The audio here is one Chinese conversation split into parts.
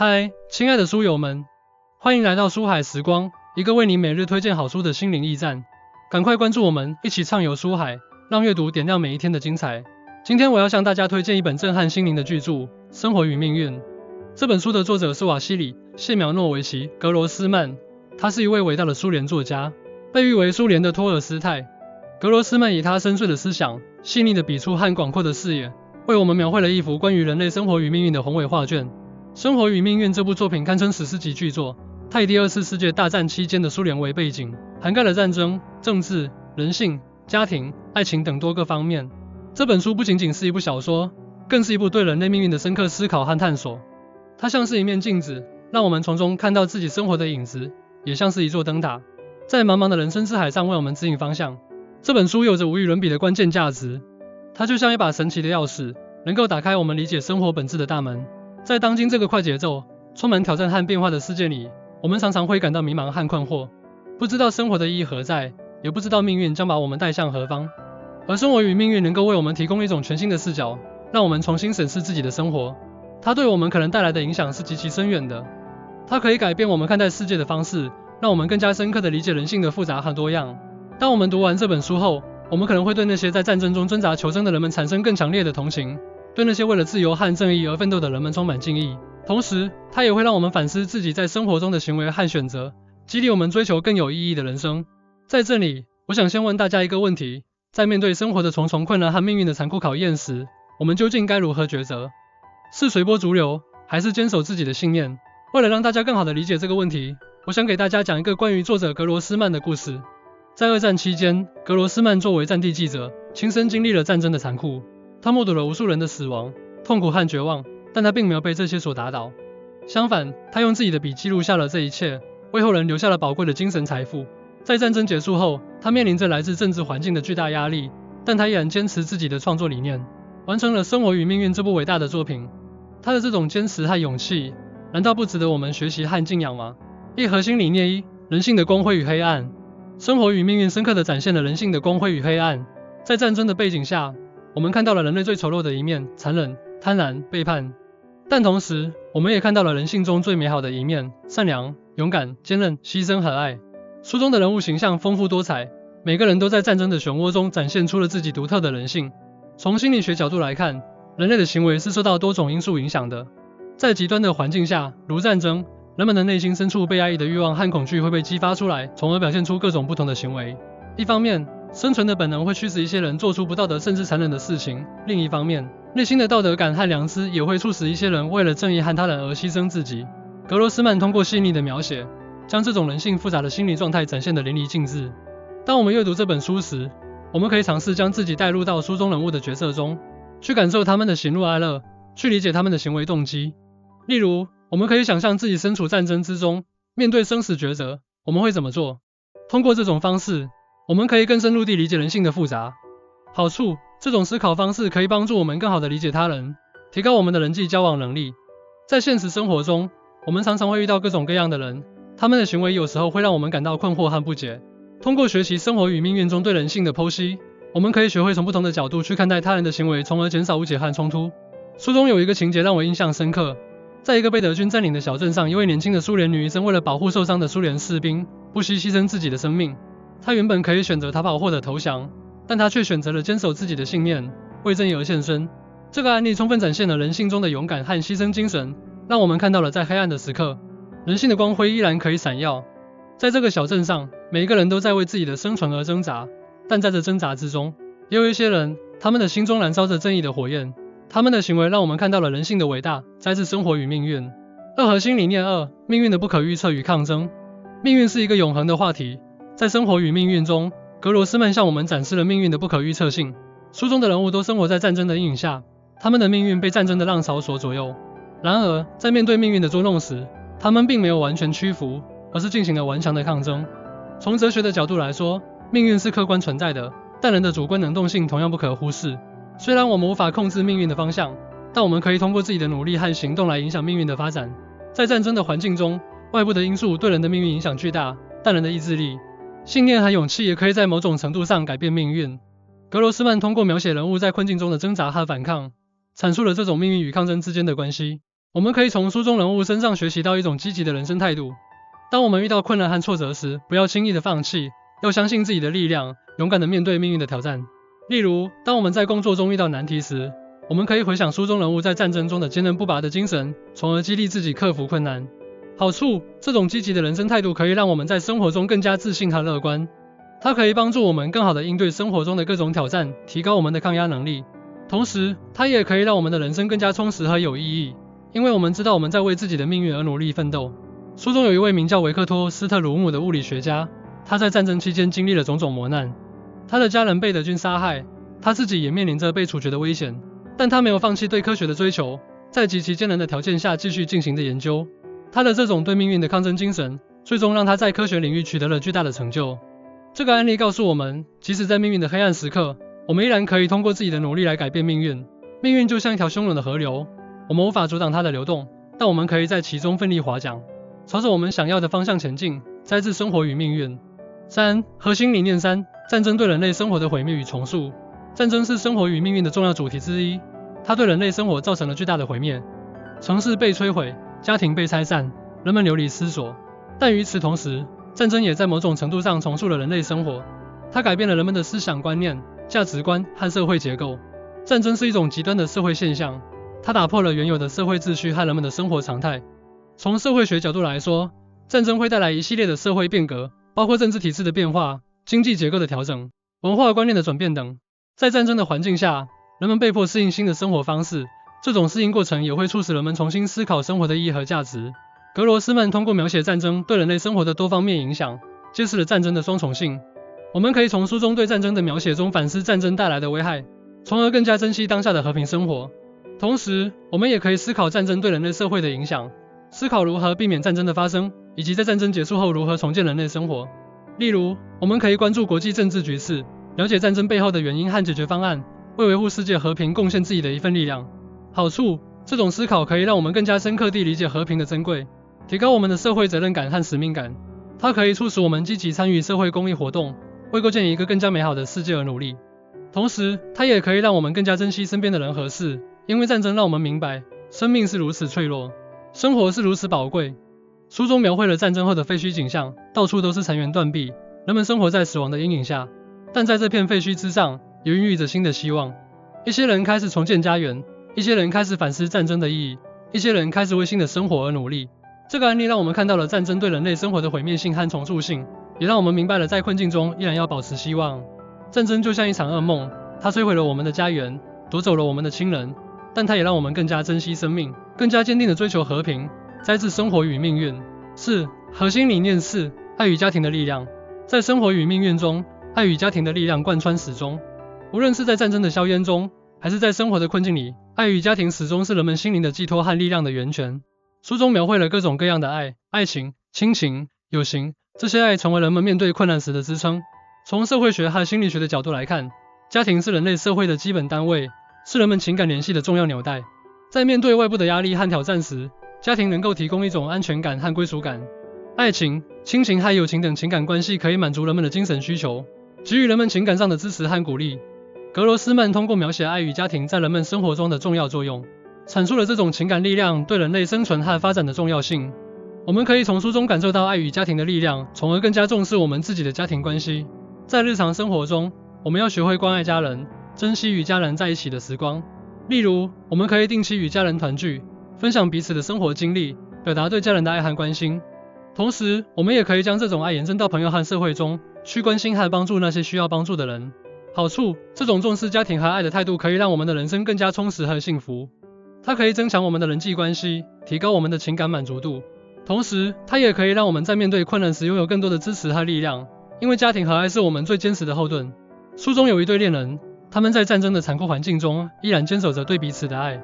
嗨，亲爱的书友们，欢迎来到书海时光，一个为你每日推荐好书的心灵驿站。赶快关注我们，一起畅游书海，让阅读点亮每一天的精彩。今天我要向大家推荐一本震撼心灵的巨著《生活与命运》。这本书的作者是瓦西里·谢苗诺维奇·格罗斯曼，他是一位伟大的苏联作家，被誉为苏联的托尔斯泰。格罗斯曼以他深邃的思想、细腻的笔触和广阔的视野，为我们描绘了一幅关于人类生活与命运的宏伟画卷。《生活与命运》这部作品堪称史诗级巨作，它以第二次世界大战期间的苏联为背景，涵盖了战争、政治、人性、家庭、爱情等多个方面。这本书不仅仅是一部小说，更是一部对人类命运的深刻思考和探索。它像是一面镜子，让我们从中看到自己生活的影子，也像是一座灯塔，在茫茫的人生之海上为我们指引方向。这本书有着无与伦比的关键价值，它就像一把神奇的钥匙，能够打开我们理解生活本质的大门。在当今这个快节奏、充满挑战和变化的世界里，我们常常会感到迷茫和困惑，不知道生活的意义何在，也不知道命运将把我们带向何方。而生活与命运能够为我们提供一种全新的视角，让我们重新审视自己的生活。它对我们可能带来的影响是极其深远的。它可以改变我们看待世界的方式，让我们更加深刻地理解人性的复杂和多样。当我们读完这本书后，我们可能会对那些在战争中挣扎求生的人们产生更强烈的同情，对那些为了自由和正义而奋斗的人们充满敬意。同时，它也会让我们反思自己在生活中的行为和选择，激励我们追求更有意义的人生。在这里，我想先问大家一个问题：在面对生活的重重困难和命运的残酷考验时，我们究竟该如何抉择？是随波逐流，还是坚守自己的信念？为了让大家更好地理解这个问题，我想给大家讲一个关于作者格罗斯曼的故事。在二战期间，格罗斯曼作为战地记者，亲身经历了战争的残酷。他目睹了无数人的死亡、痛苦和绝望，但他并没有被这些所打倒。相反，他用自己的笔记录下了这一切，为后人留下了宝贵的精神财富。在战争结束后，他面临着来自政治环境的巨大压力，但他依然坚持自己的创作理念，完成了《生活与命运》这部伟大的作品。他的这种坚持和勇气，难道不值得我们学习和敬仰吗？一核心理念一：人性的光辉与黑暗。《生活与命运》深刻地展现了人性的光辉与黑暗。在战争的背景下，我们看到了人类最丑陋的一面，残忍、贪婪、背叛。但同时，我们也看到了人性中最美好的一面，善良、勇敢、坚韧、牺牲和爱。书中的人物形象丰富多彩，每个人都在战争的漩涡中展现出了自己独特的人性。从心理学角度来看，人类的行为是受到多种因素影响的。在极端的环境下，如战争，人们的内心深处被压抑的欲望和恐惧会被激发出来，从而表现出各种不同的行为。一方面，生存的本能会驱使一些人做出不道德甚至残忍的事情，另一方面，内心的道德感和良知也会促使一些人为了正义和他人而牺牲自己。格罗斯曼通过细腻的描写，将这种人性复杂的心理状态展现得淋漓尽致。当我们阅读这本书时，我们可以尝试将自己带入到书中人物的角色中，去感受他们的喜怒哀乐，去理解他们的行为动机。例如，我们可以想象自己身处战争之中，面对生死抉择，我们会怎么做？通过这种方式，我们可以更深入地理解人性的复杂。好处：这种思考方式可以帮助我们更好地理解他人，提高我们的人际交往能力。在现实生活中，我们常常会遇到各种各样的人，他们的行为有时候会让我们感到困惑和不解。通过学习《生活与命运》中对人性的剖析，我们可以学会从不同的角度去看待他人的行为，从而减少误解和冲突。书中有一个情节让我印象深刻。在一个被德军占领的小镇上，一位年轻的苏联女医生为了保护受伤的苏联士兵，不惜牺牲自己的生命。她原本可以选择逃跑或者投降，但她却选择了坚守自己的信念，为正义而献身。这个案例充分展现了人性中的勇敢和牺牲精神，让我们看到了在黑暗的时刻，人性的光辉依然可以闪耀。在这个小镇上，每一个人都在为自己的生存而挣扎，但在这挣扎之中，也有一些人，他们的心中燃烧着正义的火焰。他们的行为让我们看到了人性的伟大，摘自《生活与命运》。二核心理念二：命运的不可预测与抗争。命运是一个永恒的话题，在《生活与命运》中，格罗斯曼向我们展示了命运的不可预测性。书中的人物都生活在战争的阴影下，他们的命运被战争的浪潮所左右。然而，在面对命运的捉弄时，他们并没有完全屈服，而是进行了顽强的抗争。从哲学的角度来说，命运是客观存在的，但人的主观能动性同样不可忽视。虽然我们无法控制命运的方向，但我们可以通过自己的努力和行动来影响命运的发展。在战争的环境中，外部的因素对人的命运影响巨大，但人的意志力、信念和勇气也可以在某种程度上改变命运。格罗斯曼通过描写人物在困境中的挣扎和反抗，阐述了这种命运与抗争之间的关系。我们可以从书中人物身上学习到一种积极的人生态度。当我们遇到困难和挫折时，不要轻易的放弃，要相信自己的力量，勇敢的面对命运的挑战。例如，当我们在工作中遇到难题时，我们可以回想书中人物在战争中的坚韧不拔的精神，从而激励自己克服困难。好处，这种积极的人生态度可以让我们在生活中更加自信和乐观。它可以帮助我们更好地应对生活中的各种挑战，提高我们的抗压能力。同时，它也可以让我们的人生更加充实和有意义，因为我们知道我们在为自己的命运而努力奋斗。书中有一位名叫维克托·斯特鲁姆的物理学家，他在战争期间经历了种种磨难，他的家人被德军杀害，他自己也面临着被处决的危险，但他没有放弃对科学的追求，在极其艰难的条件下继续进行着研究。他的这种对命运的抗争精神，最终让他在科学领域取得了巨大的成就。这个案例告诉我们，即使在命运的黑暗时刻，我们依然可以通过自己的努力来改变命运。命运就像一条汹涌的河流，我们无法阻挡它的流动，但我们可以在其中奋力划桨，朝着我们想要的方向前进，摘自生活与命运。3. 核心理念3：战争对人类生活的毁灭与重塑。战争是生活与命运的重要主题之一，它对人类生活造成了巨大的毁灭，城市被摧毁，家庭被拆散，人们流离失所。但与此同时，战争也在某种程度上重塑了人类生活，它改变了人们的思想观念、价值观和社会结构。战争是一种极端的社会现象，它打破了原有的社会秩序和人们的生活常态。从社会学角度来说，战争会带来一系列的社会变革，包括政治体制的变化、经济结构的调整、文化观念的转变等。在战争的环境下，人们被迫适应新的生活方式，这种适应过程也会促使人们重新思考生活的意义和价值。格罗斯曼通过描写战争对人类生活的多方面影响，揭示了战争的双重性。我们可以从书中对战争的描写中反思战争带来的危害，从而更加珍惜当下的和平生活。同时，我们也可以思考战争对人类社会的影响，思考如何避免战争的发生，以及在战争结束后如何重建人类生活。例如，我们可以关注国际政治局势，了解战争背后的原因和解决方案，为维护世界和平贡献自己的一份力量。好处，这种思考可以让我们更加深刻地理解和平的珍贵，提高我们的社会责任感和使命感。它可以促使我们积极参与社会公益活动，为构建一个更加美好的世界而努力。同时，它也可以让我们更加珍惜身边的人和事，因为战争让我们明白，生命是如此脆弱，生活是如此宝贵。书中描绘了战争后的废墟景象，到处都是残垣断壁，人们生活在死亡的阴影下。但在这片废墟之上，也孕育着新的希望。一些人开始重建家园，一些人开始反思战争的意义，一些人开始为新的生活而努力。这个案例让我们看到了战争对人类生活的毁灭性和重塑性，也让我们明白了在困境中依然要保持希望。战争就像一场噩梦，它摧毁了我们的家园，夺走了我们的亲人，但它也让我们更加珍惜生命，更加坚定地追求和平，摘自生活与命运。4. 核心理念4：爱与家庭的力量。在生活与命运中，爱与家庭的力量贯穿始终。无论是在战争的硝烟中，还是在生活的困境里，爱与家庭始终是人们心灵的寄托和力量的源泉。书中描绘了各种各样的爱，爱情、亲情、友情，这些爱成为人们面对困难时的支撑。从社会学和心理学的角度来看，家庭是人类社会的基本单位，是人们情感联系的重要纽带。在面对外部的压力和挑战时，家庭能够提供一种安全感和归属感。爱情、亲情和友情等情感关系可以满足人们的精神需求，给予人们情感上的支持和鼓励。格罗斯曼通过描写爱与家庭在人们生活中的重要作用，阐述了这种情感力量对人类生存和发展的重要性。我们可以从书中感受到爱与家庭的力量，从而更加重视我们自己的家庭关系。在日常生活中，我们要学会关爱家人，珍惜与家人在一起的时光。例如，我们可以定期与家人团聚，分享彼此的生活经历，表达对家人的爱和关心。同时，我们也可以将这种爱延伸到朋友和社会中，去关心和帮助那些需要帮助的人。好处，这种重视家庭和爱的态度可以让我们的人生更加充实和幸福。它可以增强我们的人际关系，提高我们的情感满足度。同时，它也可以让我们在面对困难时拥有更多的支持和力量，因为家庭和爱是我们最坚实的后盾。书中有一对恋人，他们在战争的残酷环境中依然坚守着对彼此的爱。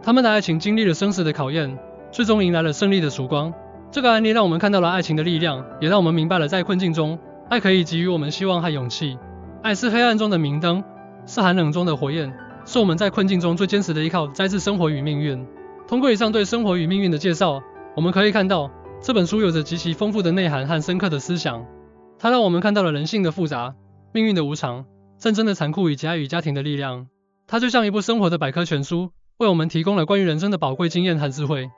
他们的爱情经历了生死的考验，最终迎来了胜利的曙光。这个案例让我们看到了爱情的力量，也让我们明白了在困境中，爱可以给予我们希望和勇气。爱是黑暗中的明灯，是寒冷中的火焰，是我们在困境中最坚实的依靠，摘自生活与命运。通过以上对生活与命运的介绍，我们可以看到这本书有着极其丰富的内涵和深刻的思想。它让我们看到了人性的复杂、命运的无常、战争的残酷以及爱与家庭的力量。它就像一部生活的百科全书，为我们提供了关于人生的宝贵经验和智慧。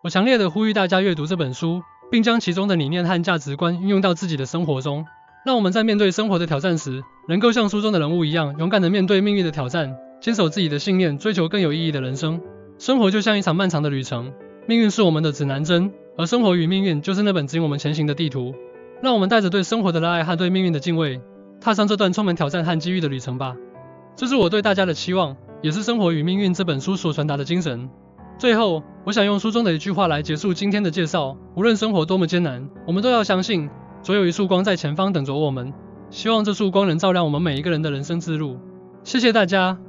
我强烈的呼吁大家阅读这本书，并将其中的理念和价值观运用到自己的生活中。让我们在面对生活的挑战时，能够像书中的人物一样，勇敢地面对命运的挑战，坚守自己的信念，追求更有意义的人生。生活就像一场漫长的旅程，命运是我们的指南针，而生活与命运就是那本指引我们前行的地图。让我们带着对生活的热爱和对命运的敬畏，踏上这段充满挑战和机遇的旅程吧。这是我对大家的期望，也是《生活与命运》这本书所传达的精神。最后，我想用书中的一句话来结束今天的介绍：无论生活多么艰难，我们都要相信，总有一束光在前方等着我们。希望这束光能照亮我们每一个人的人生之路。谢谢大家。